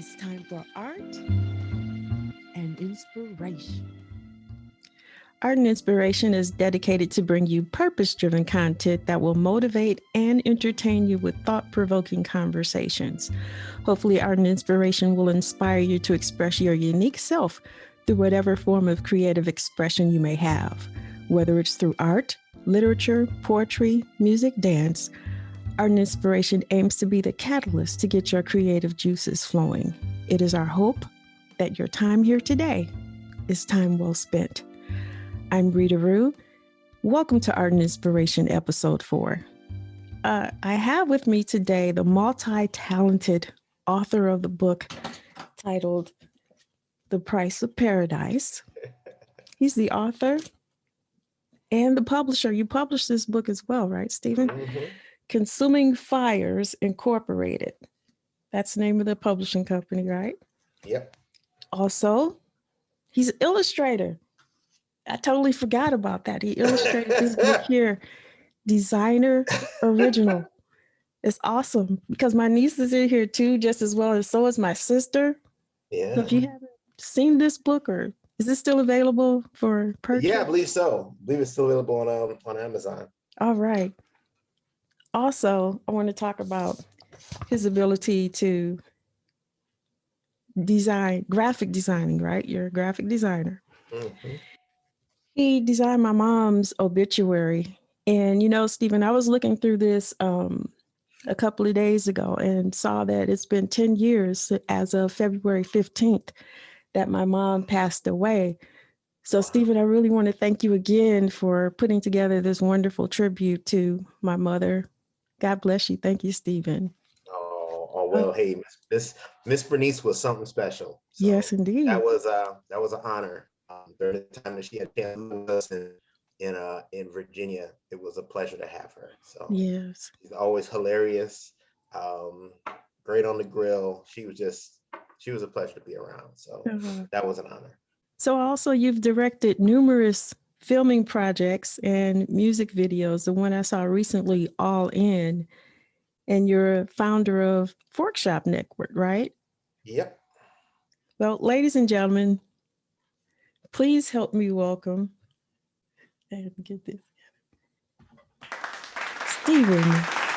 It's time for art and inspiration. Art and Inspiration is dedicated to bring you purpose driven content that will motivate and entertain you with thought provoking conversations. Hopefully, Art and Inspiration will inspire you to express your unique self through whatever form of creative expression you may have, whether it's through art, literature, poetry, music, dance. Art and Inspiration aims to be the catalyst to get your creative juices flowing. It is our hope that your time here today is time well spent. I'm Rita Rue. Welcome to Art and Inspiration Episode 4. I have with me today the multi-talented author of the book titled The Price of Paradise. He's the author and the publisher. You published this book as well, right, Stephen? Mm-hmm. Consuming Fires Incorporated. That's the name of the publishing company, right? Yep. Also, he's an illustrator. I totally forgot about that. He illustrated this book here, Designer Original. It's awesome because my niece is in here too, just as well as so is my sister. So Yeah. if you haven't seen this book, or is this still available for purchase? Yeah, I believe so. I believe it's still available on Amazon. All right. Also, I want to talk about his ability to design, graphic designing, right? You're a graphic designer. Mm-hmm. He designed my mom's obituary. And, you know, Stephen, I was looking through this a couple of days ago and saw that it's been 10 years as of February 15th that my mom passed away. So, Stephen, I really want to thank you again for putting together this wonderful tribute to my mother. God bless you. Thank you, Stephen. Oh well. Hey, Miss Bernice was something special. So Yes, indeed. that was an honor. During the time that she had chance with us in Virginia, it was a pleasure to have her. So Yes. she's always hilarious, great on the grill. She was a pleasure to be around. So Uh-huh. that was an honor. So, also, you've directed numerous filming projects and music videos. The one I saw recently, All In, and you're a founder of Forkshot Network, right? Yep. Well, ladies and gentlemen, please help me welcome and get this Stephen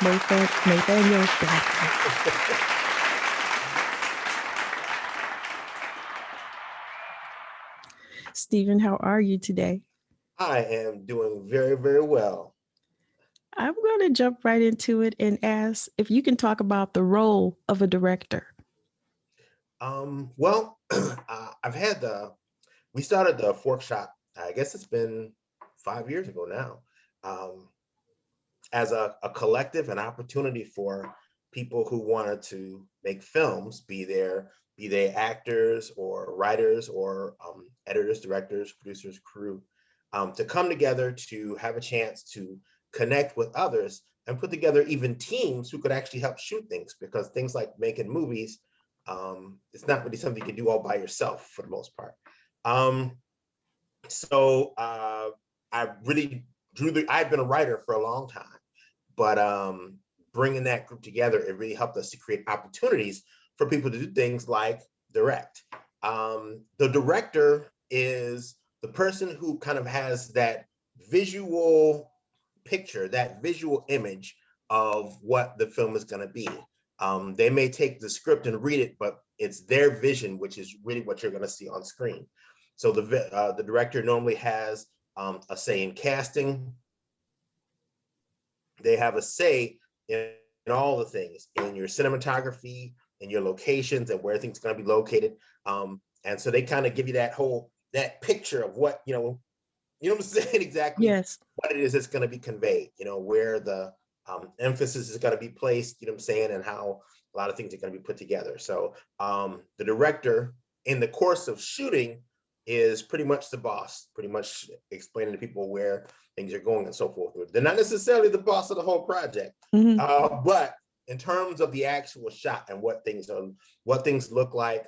Nathaniel Blackmon. Stephen, how are you today? I am doing very, very well. I'm going to jump right into it and ask if you can talk about the role of a director. Well, I've had we started the Forkshot, I guess it's been 5 years ago now, as a collective, an opportunity for people who wanted to make films, be they actors or writers or editors, directors, producers, crew, to come together to have a chance to connect with others and put together even teams who could actually help shoot things, because things like making movies, it's not really something you can do all by yourself for the most part. So I really I've been a writer for a long time, but bringing that group together, it really helped us to create opportunities for people to do things like direct. The director is the person who kind of has that visual picture, that visual image of what the film is going to be. They may take the script and read it, but it's their vision, which is really what you're going to see on screen. So the director normally has a say in casting. They have a say in all the things, in your cinematography, in your locations, and where things are going to be located. And so they kind of give you that picture of what, what I'm saying, exactly Yes. what it is that's going to be conveyed, where the emphasis is going to be placed, you know what I'm saying, and how a lot of things are going to be put together. So the director, in the course of shooting, is pretty much the boss, pretty much explaining to people where things are going and so forth. They're not necessarily the boss of the whole project, but in terms of the actual shot and what things look like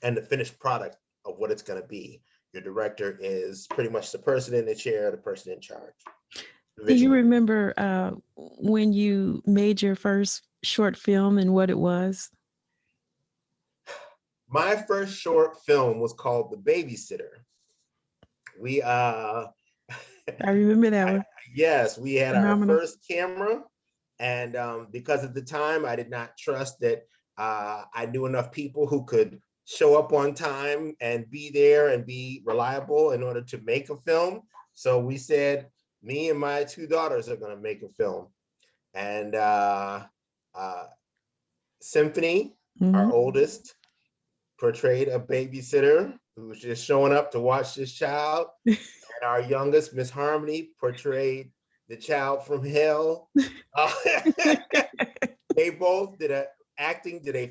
and the finished product of what it's going to be, your director is pretty much the person in the chair, the person in charge. Do you remember when you made your first short film and what it was? My first short film was called The Babysitter. We I remember that one. yes, we had our Phenomenal. first camera, and because at the time I did not trust that I knew enough people who could show up on time and be there and be reliable in order to make a film. So we said, me and my two daughters are going to make a film, and uh, Symphony, our Hmm. oldest, portrayed a babysitter who was just showing up to watch this child. And our youngest, Miss Harmony, portrayed the child from hell. Uh, they both did a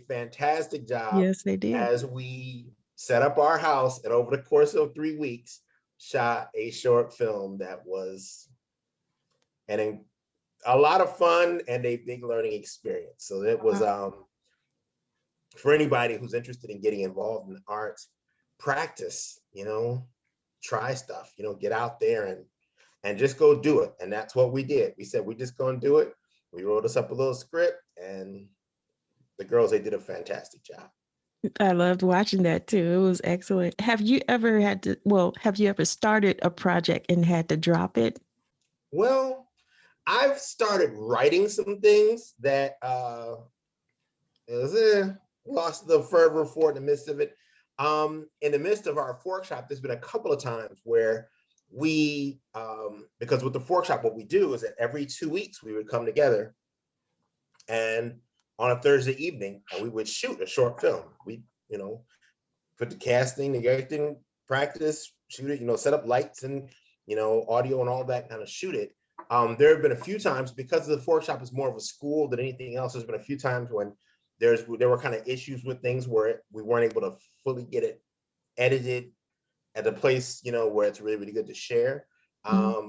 fantastic job Yes, they did. as we set up our house, and over the course of 3 weeks, shot a short film that was an a lot of fun and a big learning experience. So it was for anybody who's interested in getting involved in arts, practice, try stuff, get out there and just go do it. And that's what we did. We said, we're just going to do it. We wrote us up a little script, and the girls, they did a fantastic job. I loved watching that too. It was excellent. Have you ever started a project and had to drop it? Well, I've started writing some things that it was lost the fervor for in the midst of it. In the midst of our Forkshot, there's been a couple of times where we, because with the Forkshot, what we do is that every 2 weeks we would come together, and on a Thursday evening, and we would shoot a short film. We, put the casting, the acting, practice, shoot it, set up lights and, audio and all that, kind of shoot it. There have been a few times, because the Forkshop is more of a school than anything else, there's been a few times when there were kind of issues with things where we weren't able to fully get it edited at the place, where it's really, really good to share. Mm-hmm.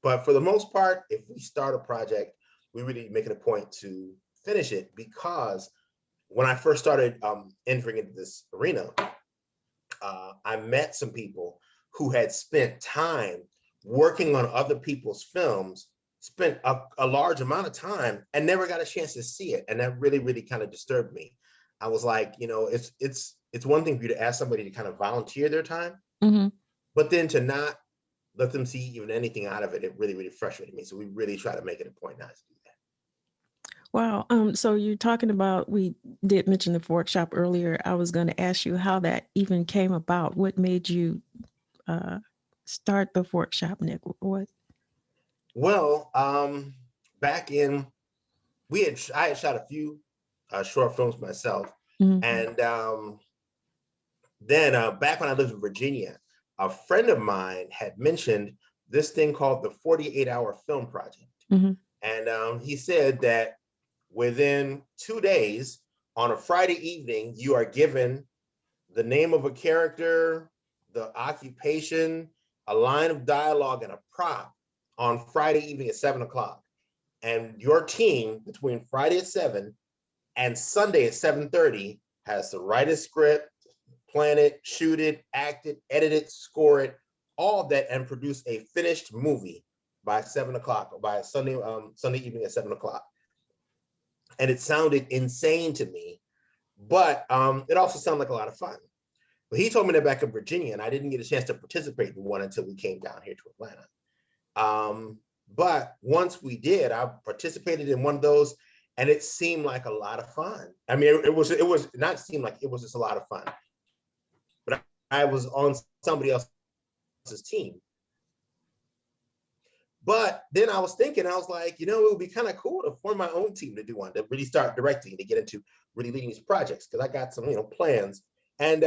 But for the most part, if we start a project, we really make it a point to finish it, because when I first started entering into this arena, I met some people who had spent time working on other people's films, spent a large amount of time, and never got a chance to see it. And that really, really kind of disturbed me. I was like, it's one thing for you to ask somebody to kind of volunteer their time, Mm-hmm. but then to not let them see even anything out of it, it really, really frustrated me. So we really try to make it a point not to do that. Wow. So you're talking about, we did mention the Forkshop earlier. I was going to ask you how that even came about. What made you uh, start the Forkshop, Nick? What? Well, back in I had shot a few short films myself, Mm-hmm. and then back when I lived in Virginia, a friend of mine had mentioned this thing called the 48-hour film project, Mm-hmm. and he said that within 2 days, on a Friday evening, you are given the name of a character, the occupation, a line of dialogue, and a prop on Friday evening at 7 o'clock. And your team between Friday at 7 and Sunday at 7:30 has to write a script, plan it, shoot it, act it, edit it, score it, all of that, and produce a finished movie by 7 o'clock, or by Sunday evening at 7 o'clock. And it sounded insane to me, but it also sounded like a lot of fun. But he told me that back in Virginia, and I didn't get a chance to participate in one until we came down here to Atlanta. But once we did, I participated in one of those, and it seemed like a lot of fun. I mean, it was not seem like, it was just a lot of fun. But I was on somebody else's team. But then I was thinking, I was like, it would be kind of cool to form my own team to do one, to really start directing, to get into really leading these projects, because I got some, plans. And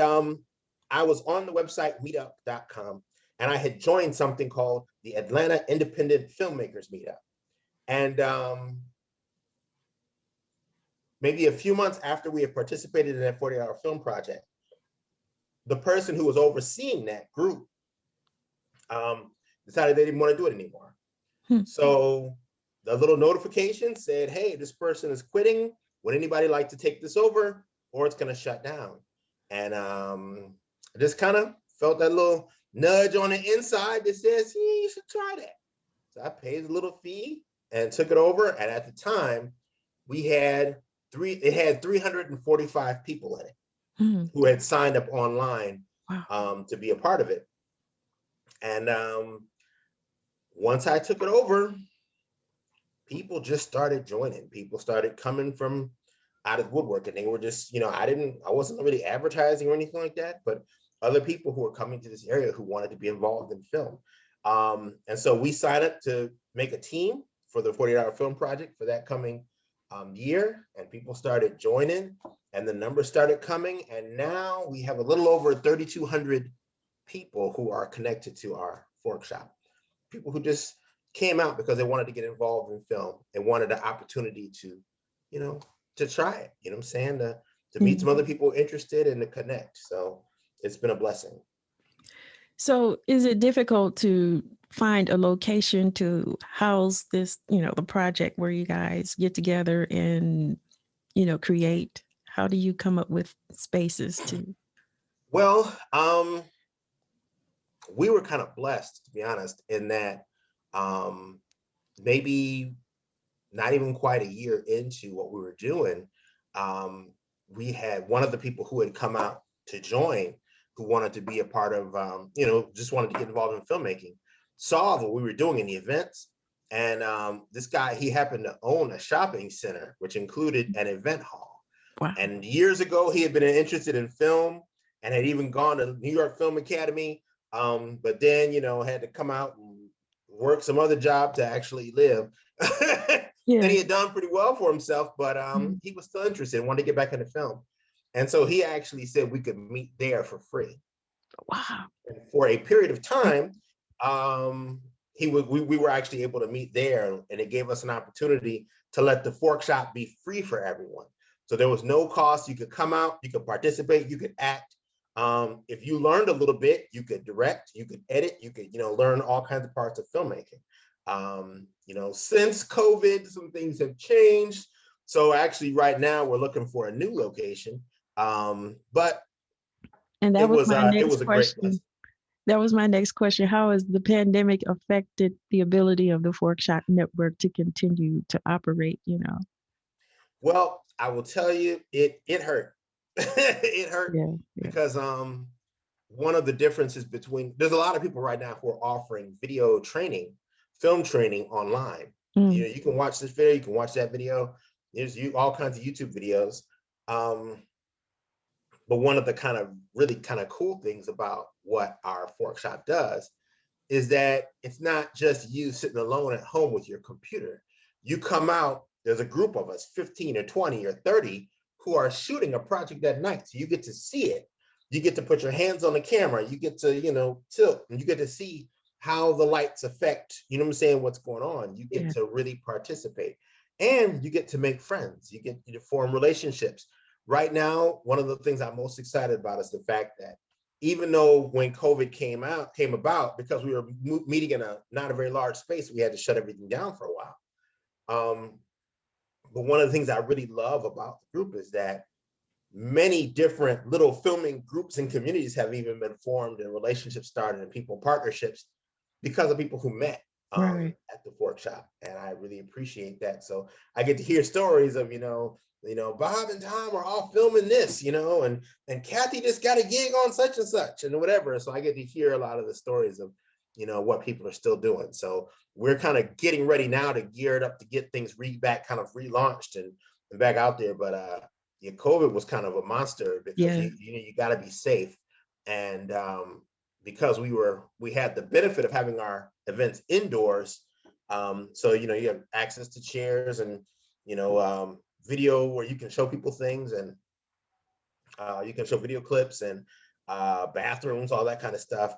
I was on the website meetup.com, and I had joined something called the Atlanta Independent Filmmakers Meetup. And maybe a few months after we had participated in that 40-hour film project, the person who was overseeing that group decided they didn't want to do it anymore. Hmm. So the little notification said, hey, this person is quitting. Would anybody like to take this over, or it's going to shut down? And I just kind of felt that little nudge on the inside that says, yeah, you should try that. So I paid a little fee and took it over. And at the time, it had 345 people in it. Mm. who had signed up online Wow. to be a part of it. And once I took it over, people just started joining. People started coming from out of the woodwork, and they were just, I wasn't really advertising or anything like that, but other people who were coming to this area who wanted to be involved in film. And so we signed up to make a team for the 48-hour film project for that coming year, and people started joining, and the numbers started coming, and now we have a little over 3,200 people who are connected to our Forkshot. People who just came out because they wanted to get involved in film and wanted an opportunity to, to try it, you know what I'm saying? To meet some other people interested and to connect. So it's been a blessing. So is it difficult to find a location to house this, the project where you guys get together and, create? How do you come up with spaces to? Well, we were kind of blessed, to be honest, in that maybe not even quite a year into what we were doing, we had one of the people who had come out to join, who wanted to be a part of, just wanted to get involved in filmmaking, saw what we were doing in the events. And this guy, he happened to own a shopping center, which included an event hall. Wow. And years ago, he had been interested in film and had even gone to New York Film Academy. But then, had to come out and work some other job to actually live. Yeah. And he had done pretty well for himself, but he was still interested and wanted to get back into film. And so he actually said we could meet there for free. Wow. And for a period of time, we were actually able to meet there, and it gave us an opportunity to let the Forkshot be free for everyone. So there was no cost. You could come out, you could participate, you could act. If you learned a little bit, you could direct, you could edit, you could, learn all kinds of parts of filmmaking. Since COVID, some things have changed. So actually right now we're looking for a new location. But And that it was was my it next was a great blessing. question. That was my next question. How has the pandemic affected the ability of the Forkshot Network to continue to operate, Well, I will tell you, it hurt. It hurt Yeah. because one of the differences between, there's a lot of people right now who are offering video training, film training online. You can watch this video, you can watch that video. There's all kinds of YouTube videos. But one of the kind of really kind of cool things about what our Forkshop does is that it's not just you sitting alone at home with your computer. You come out, there's a group of us, 15 or 20 or 30, who are shooting a project that night. So you get to see it. You get to put your hands on the camera. You get to, tilt, and you get to see how the lights affect, what's going on. You get to really participate, and you get to make friends. You get to form relationships. Right now, one of the things I'm most excited about is the fact that even though when COVID came about, because we were meeting in not a very large space, we had to shut everything down for a while. But one of the things I really love about the group is that many different little filming groups and communities have even been formed and relationships started and people partnerships because of people who met at the Forkshot. And I really appreciate that. So I get to hear stories of, Bob and Tom are all filming this, and Kathy just got a gig on such and such and whatever. So I get to hear a lot of the stories of, what people are still doing. So we're kind of getting ready now to gear it up to get things relaunched and back out there. But COVID was kind of a monster because you got to be safe. And because we had the benefit of having our events indoors. So, you have access to chairs and, video where you can show people things, and you can show video clips and bathrooms, all that kind of stuff.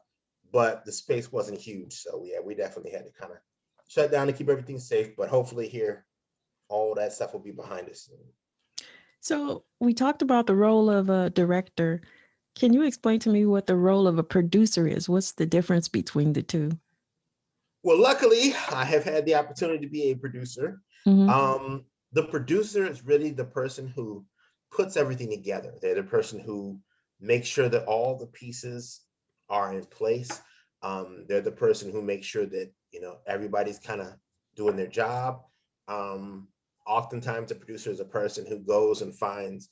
But the space wasn't huge. So we definitely had to kind of shut down to keep everything safe. But hopefully here, all that stuff will be behind us soon. So we talked about the role of a director. Can you explain to me what the role of a producer is? What's the difference between the two? Well, luckily, I have had the opportunity to be a producer. The producer is really the person who puts everything together. They're the person who makes sure that all the pieces are in place. They're the person who makes sure that, everybody's kind of doing their job. Oftentimes, a producer is a person who goes and finds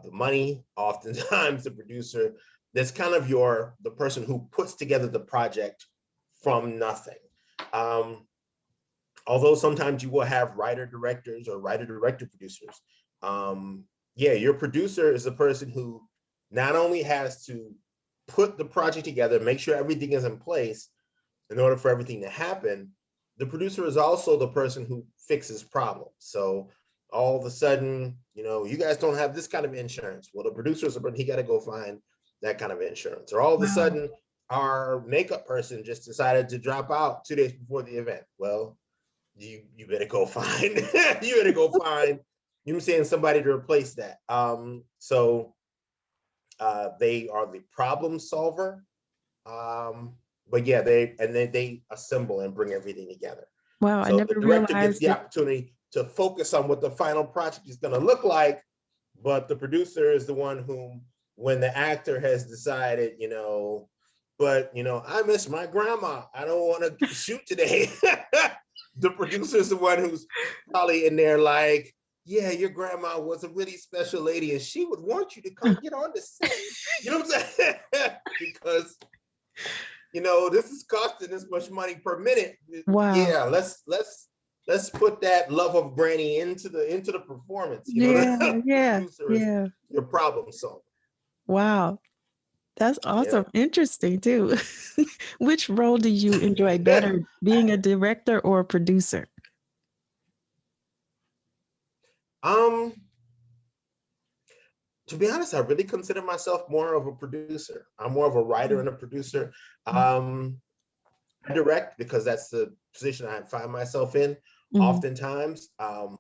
the money. Oftentimes the producer, that's kind of the person who puts together the project from nothing. Although sometimes you will have writer directors or writer director producers. Yeah, your producer is the person who not only has to put the project together, make sure everything is in place in order for everything to happen, the producer is also the person who fixes problems. So all of a sudden, you guys don't have this kind of insurance. Well, the producer is, he got to go find that kind of insurance. Or all of a sudden, our makeup person just decided to drop out 2 days before the event. Well, you better go find, you better go find, you know what I'm saying, somebody to replace that. So they are the problem solver. But yeah, they assemble and bring everything together. Wow, So I never the director gets realized the it. opportunity to focus on what the final project is going to look like, but the producer is the one whom, when the actor has decided, but I miss my grandma, I don't want to shoot today. The producer is the one who's probably in there like, yeah, your grandma was a really special lady and she would want you to come get on the set. You know what I'm saying? Because this is costing this much money per minute. Wow. Yeah, let's put that love of granny into the performance. Yeah, The producer is your problem solver. Wow. That's awesome. Yeah. Interesting too. Which role do you enjoy better, being a director or a producer? To be honest, I really consider myself more of a producer. I'm more of a writer and a producer. I direct because that's the position I find myself in oftentimes. But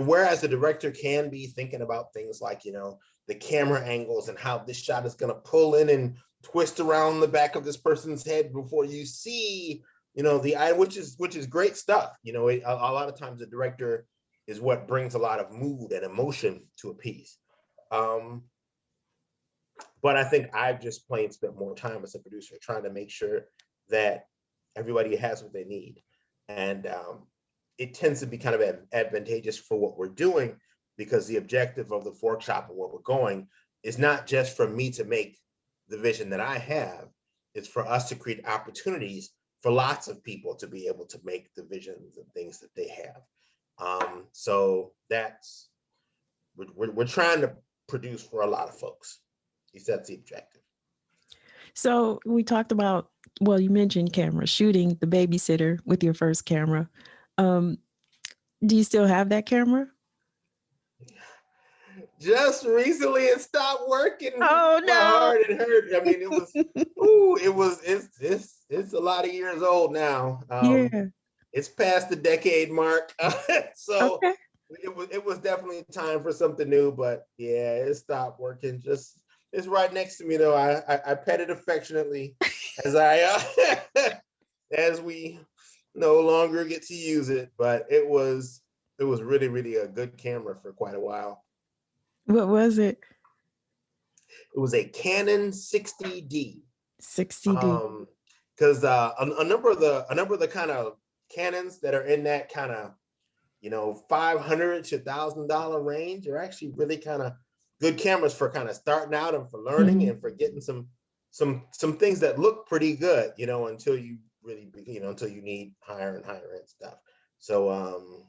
whereas the director can be thinking about things like, the camera angles and how this shot is going to pull in and twist around the back of this person's head before you see, the eye, which is great stuff. A lot of times the director is what brings a lot of mood and emotion to a piece. But I think I've just plain spent more time as a producer trying to make sure that everybody has what they need. And it tends to be kind of advantageous for what we're doing, because the objective of the Forkshot and where we're going is not just for me to make the vision that I have, it's for us to create opportunities for lots of people to be able to make the visions and things that they have. So that's, we're trying to produce for a lot of folks. That's the objective. So we talked about, well, you mentioned camera, shooting the Babysitter with your first camera. Do you still have that camera? Just recently it stopped working. Oh no. Hard it hurt. I mean, it's a lot of years old now. Yeah. It's past the decade mark. So okay. it was definitely time for something new, but yeah, it stopped working. Just, it's right next to me though. I pet it affectionately as as we no longer get to use it, but it was really, really a good camera for quite a while. What was it? It was a Canon 60D. 60D. Because a number of the kind of Canons that are in that kind of $500 to $1,000 range are actually really kind of good cameras for kind of starting out and for learning and for getting some things that look pretty good, until you really, until you need higher and higher end stuff. So on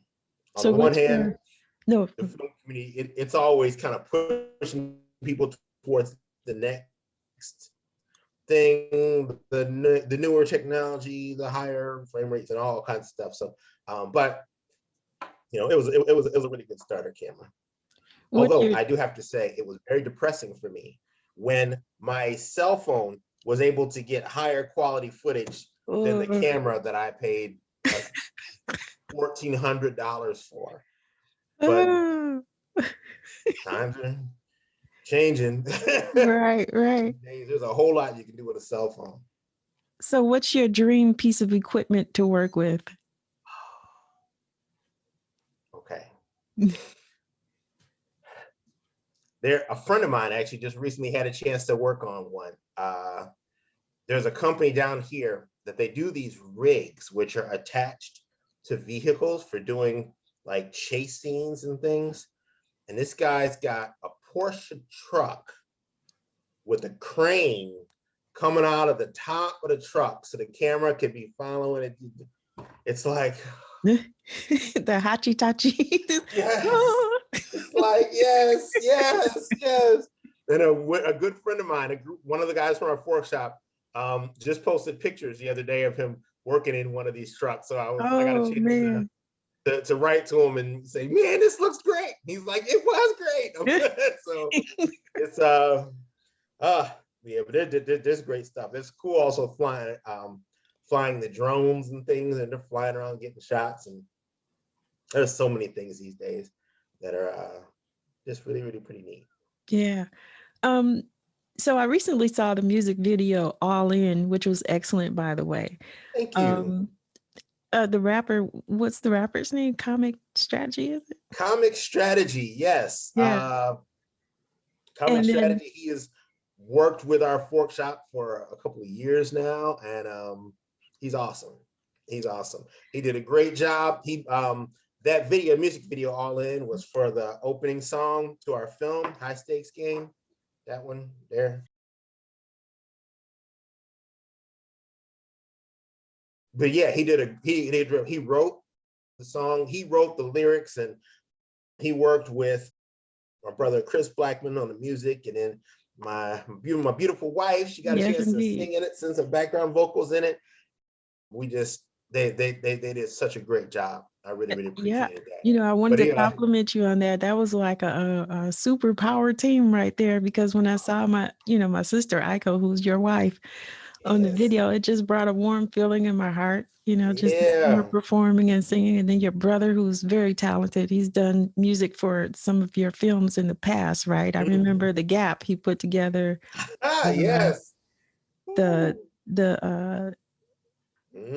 the one hand, the film community, it's always kind of pushing people towards the next thing, the newer technology, the higher frame rates, and all kinds of stuff. So, but it was a really good starter camera. Although I do have to say, it was very depressing for me when my cell phone was able to get higher quality footage than the camera that I paid like $1,400 for. But times are changing. Right. There's a whole lot you can do with a cell phone. So what's your dream piece of equipment to work with? Okay. A friend of mine actually just recently had a chance to work on one. There's a company down here that they do these rigs, which are attached to vehicles for doing like chase scenes and things. And this guy's got a Porsche truck with a crane coming out of the top of the truck so the camera could be following it. It's like the hachi tachi. yes, it's like yes. And a good friend of mine, one of the guys from our Forkshot, just posted pictures the other day of him working in one of these trucks. So I got a Oh chance man. to write to him and say, man, this looks great. He's like, it was great. So it's yeah, but there's great stuff. It's cool also flying the drones and things, and they're flying around getting shots. And there's so many things these days that are just really, really pretty neat. Yeah. So I recently saw the music video All In, which was excellent, by the way. Thank you. The rapper, what's the rapper's name? Comic Strategy, is it? Comic Strategy, yes. Yeah. Comic And then, Strategy, he has worked with our Forkshot for a couple of years now, and he's awesome. He's awesome. He did a great job. That music video All In was for the opening song to our film, High Stakes Game. That one there. But yeah, he wrote the song, he wrote the lyrics, and he worked with my brother Chris Blackmon on the music, and then my beautiful wife, she got a yes, chance to indeed. sing in it, sing some background vocals in it. They did such a great job. I really, really Yeah. appreciated that. I wanted But to yeah, compliment you on that. That was like a super power team right there, because when I saw my sister Aiko, who's your wife, on the yes, video, it just brought a warm feeling in my heart, just to see her yeah. performing and singing. And then your brother, who's very talented, he's done music for some of your films in the past, right? I remember The Gap, he put together Yes. the the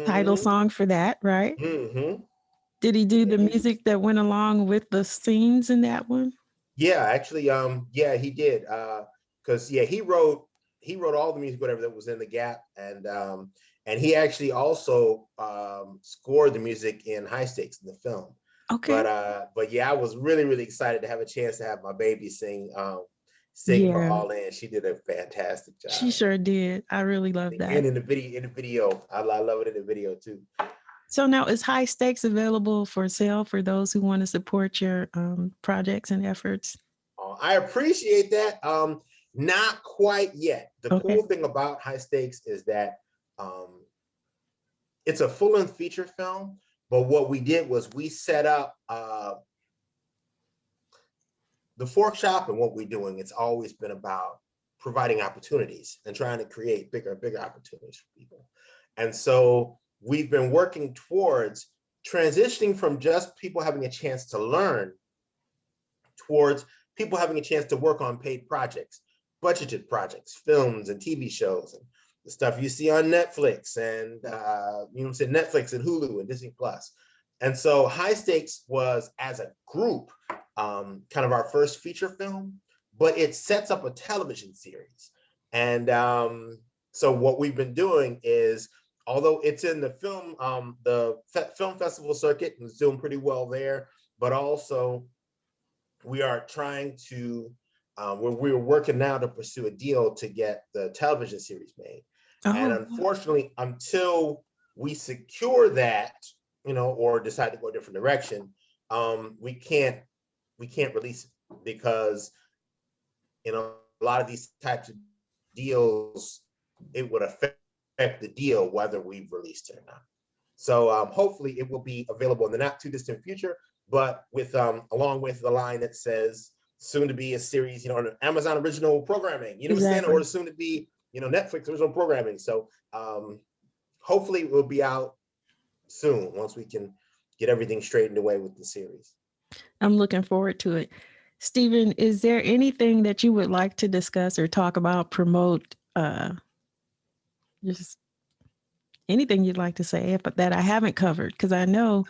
title Mm-hmm. song for that, right? Mm-hmm. Did he do Yeah, the music that went along with the scenes in that one? yeah, actually, yeah, he did. Because yeah, he wrote all the music, whatever that was in The Gap, and he actually also scored the music in High Stakes in the film. Okay. But yeah, I was really, really excited to have a chance to have my baby sing for Yeah, All In. She did a fantastic she job. sure did. I really love that. And in the video, I love it in the video too. So now, is High Stakes available for sale for those who want to support your projects and efforts? I appreciate that. Not quite yet. The Okay. cool thing about High Stakes is that um, it's a full-length feature film, but what we did was we set up the Forkshop, and what we're doing, it's always been about providing opportunities and trying to create bigger and bigger opportunities for people. And so we've been working towards transitioning from just people having a chance to learn towards people having a chance to work on paid projects, budgeted projects, films and TV shows, and the stuff you see on Netflix and Netflix and Hulu and Disney Plus. And so High Stakes was, as a group, kind of our first feature film, but it sets up a television series. And so what we've been doing is, although it's in the film festival circuit and it's doing pretty well there, but also we are trying to, we're working now to pursue a deal to get the television series made. And Oh, unfortunately, until we secure that, or decide to go a different direction, we can't release it, because a lot of these types of deals, it would affect the deal whether we've released it or not. So hopefully it will be available in the not too distant future, but with along with the line that says soon to be a series, on Amazon original programming, understand, or exactly. soon to be, Netflix original programming. So hopefully it will be out soon once we can get everything straightened away with the series. I'm looking forward to it. Stephen, is there anything that you would like to discuss or talk about, promote, just anything you'd like to say that I haven't covered? Because I know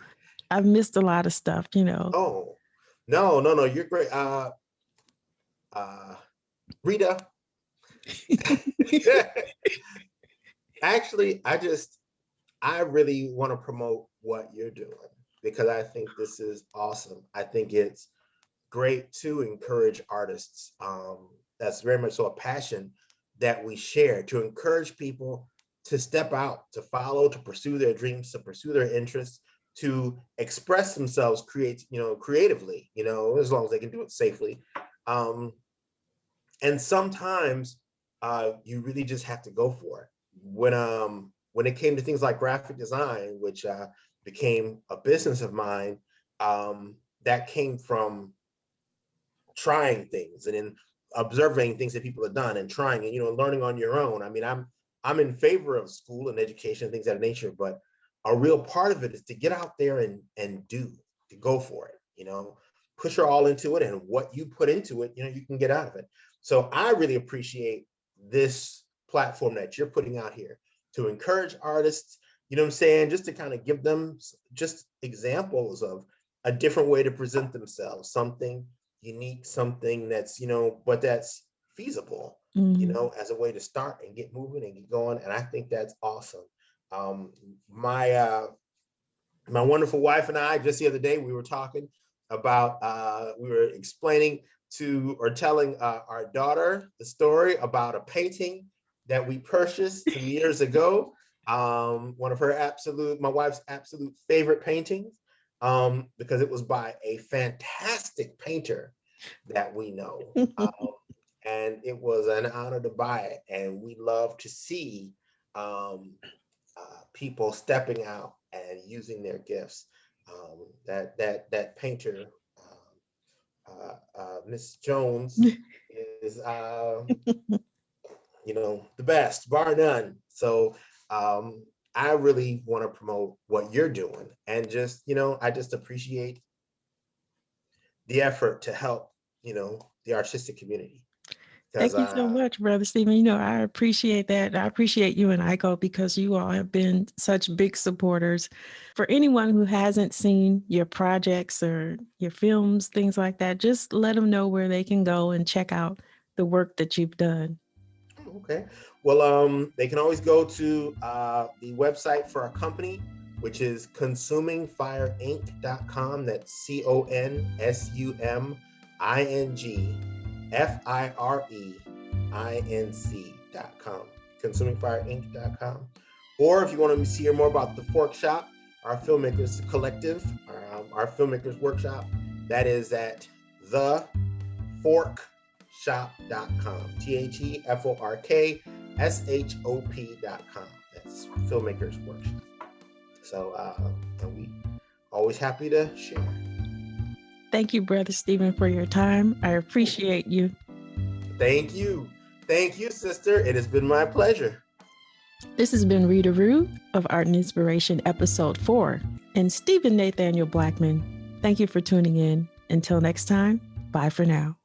I've missed a lot of stuff. Oh, no, you're great. Rita, actually, I really want to promote what you're doing, because I think this is awesome. I think it's great to encourage artists. That's very much so a passion that we share, to encourage people to step out, to follow, to pursue their dreams, to pursue their interests, to express themselves creatively, as long as they can do it safely. And sometimes you really just have to go for it. When it came to things like graphic design, which became a business of mine, that came from trying things and then observing things that people have done and trying and learning on your own. I mean, I'm in favor of school and education and things of that nature, but a real part of it is to get out there and to go for it, push your all into it, and what you put into it, you can get out of it. So I really appreciate this platform that you're putting out here to encourage artists, what I'm saying, just to kind of give them just examples of a different way to present themselves, something unique, something that's, but that's feasible, as a way to start and get moving and get going. And I think that's awesome. My wonderful wife and I, just the other day, we were talking about, we were explaining or telling our daughter the story about a painting that we purchased some years ago. One of my wife's absolute favorite paintings, because it was by a fantastic painter that we know. And it was an honor to buy it. And we love to see people stepping out and using their gifts. That painter, Miss Jones, is the best, bar none. So I really want to promote what you're doing, and just I just appreciate the effort to help the artistic community. Thank you so much, Brother Stephen. I appreciate that. I appreciate you and Iko, because you all have been such big supporters. For anyone who hasn't seen your projects or your films, things like that, just let them know where they can go and check out the work that you've done. Okay. Well, they can always go to the website for our company, which is consumingfireinc.com. That's consumingfireinc.com. consumingfireinc.com. Or if you want to hear more about the Forkshot, our filmmakers collective, our filmmakers workshop, that is at theforkshop.com. TheForkshop.com. That's filmmakers workshop. So and we always happy to share. Thank you, Brother Stephen, for your time. I appreciate you. Thank you, sister. It has been my pleasure. This has been Rita Rue of Art and Inspiration, episode 4, and Stephen Nathaniel Blackmon. Thank you for tuning in. Until next time, bye for now.